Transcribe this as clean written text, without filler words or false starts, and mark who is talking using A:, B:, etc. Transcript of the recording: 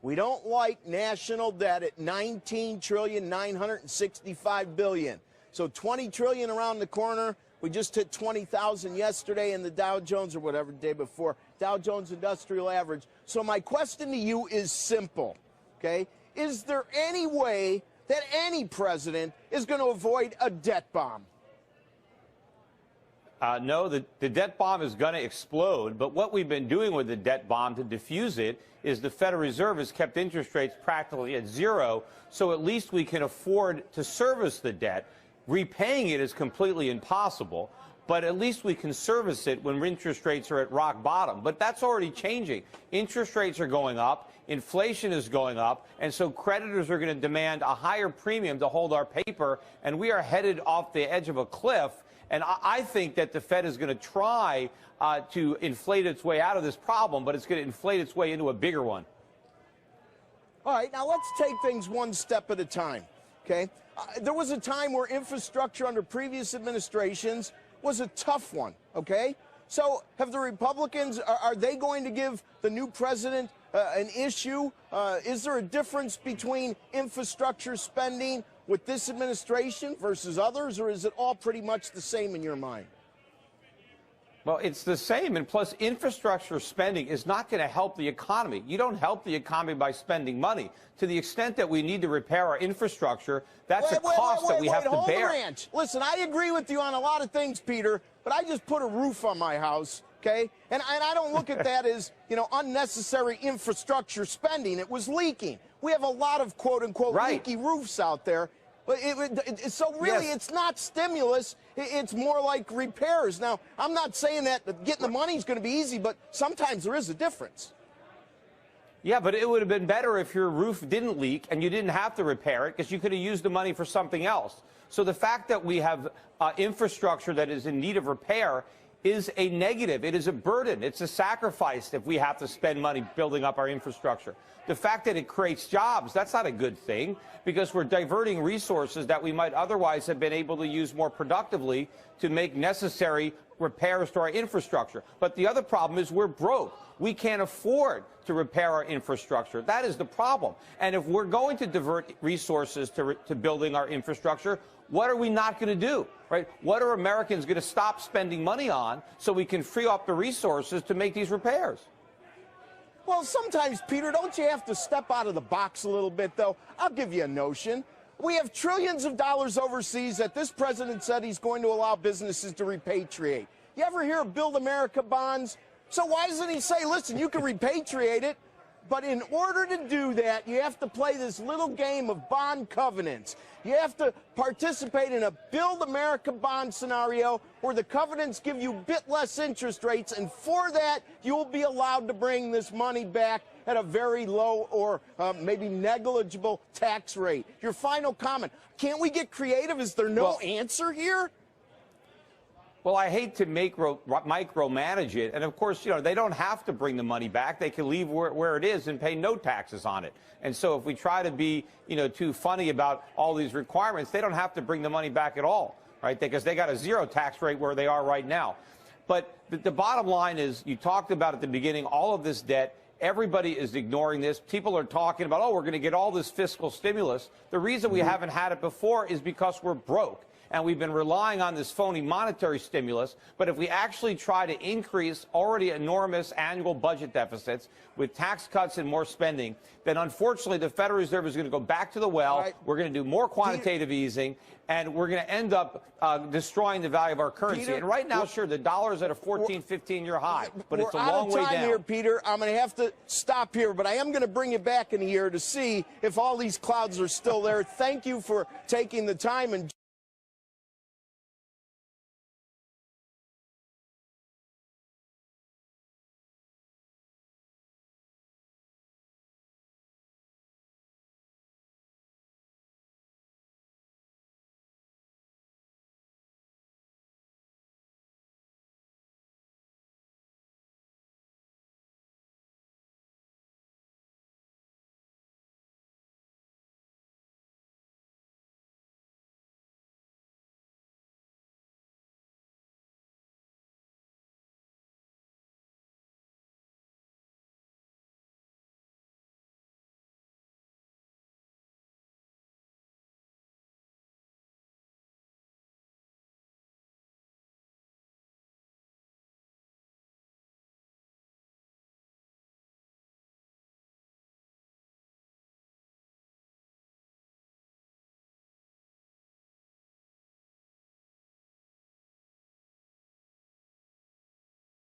A: We don't like national debt at $19,965 billion. So $20 trillion around the corner. We just hit 20,000 yesterday in the Dow Jones, or whatever, the day before, Dow Jones Industrial Average. So my question to you is simple, okay? Is there any way that any president is going to avoid a debt bomb?
B: No, the debt bomb is going to explode. But what we've been doing with the debt bomb to diffuse it is the Federal Reserve has kept interest rates practically at zero, so at least we can afford to service the debt. Repaying it is completely impossible, but at least we can service it when interest rates are at rock bottom. But that's already changing. Interest rates are going up, inflation is going up, and so creditors are going to demand a higher premium to hold our paper, and we are headed off the edge of a cliff. And I think that the Fed is going to try to inflate its way out of this problem, but it's going to inflate its way into a bigger one.
A: All right, now let's take things one step at a time, okay? There was a time where infrastructure under previous administrations was a tough one, okay? So have the Republicans, are they going to give the new president an issue? Is there a difference between infrastructure spending with this administration versus others, or is it all pretty much the same in your mind?
B: Well, it's the same, and plus infrastructure spending is not going to help the economy. You don't help the economy by spending money. To the extent that we need to repair our infrastructure, that's a cost that we have to bear.
A: Listen, I agree with you on a lot of things, Peter, but I just put a roof on my house, okay? And I don't look at that as, you know, unnecessary infrastructure spending. It was leaking. We have a lot of quote-unquote leaky roofs out there. But so really, it's not stimulus. It's more like repairs. Now, I'm not saying that getting the money is going to be easy, but sometimes there is a difference.
B: Yeah, but it would have been better if your roof didn't leak and you didn't have to repair it because you could have used the money for something else. So the fact that we have infrastructure that is in need of repair is a negative. It is a burden. It's a sacrifice if we have to spend money building up our infrastructure. The fact that it creates jobs, that's not a good thing because we're diverting resources that we might otherwise have been able to use more productively to make necessary repairs to our infrastructure. But the other problem is we're broke. We can't afford to repair our infrastructure. That is the problem. And if we're going to divert resources to building our infrastructure, what are we not going to do, right? What are Americans going to stop spending money on so we can free up the resources to make these repairs?
A: Well, sometimes, Peter, don't you have to step out of the box a little bit, though? I'll give you a notion. We have trillions of dollars overseas that this president said he's going to allow businesses to repatriate. You ever hear of Build America bonds? So why doesn't he say, listen, you can repatriate it, but in order to do that, you have to play this little game of bond covenants. You have to participate in a Build America bond scenario where the covenants give you a bit less interest rates, and for that, you'll be allowed to bring this money back at a very low or maybe negligible tax rate. Your final comment. Can't we get creative? Is there no answer here?
B: Well, I hate to micromanage it. And, of course, you know, they don't have to bring the money back. They can leave where it is and pay no taxes on it. And so if we try to be, you know, too funny about all these requirements, they don't have to bring the money back at all, right? Because they got a zero tax rate where they are right now. But the bottom line is, you talked about at the beginning, all of this debt. Everybody is ignoring this. People are talking about, oh, we're going to get all this fiscal stimulus. The reason we haven't had it before is because we're broke. And we've been relying on this phony monetary stimulus. But if we actually try to increase already enormous annual budget deficits with tax cuts and more spending, then unfortunately the Federal Reserve is going to go back to the well. Right. We're going to do more quantitative easing, and we're going to end up destroying the value of our currency. Peter, and right now, sure, the dollar's at a 14, 15-year high, but it's a long way down. We're out of time here, Peter. I'm going to have to stop here, but I am going to bring you back in a year to see if all these clouds are still there. Thank you for taking the time. And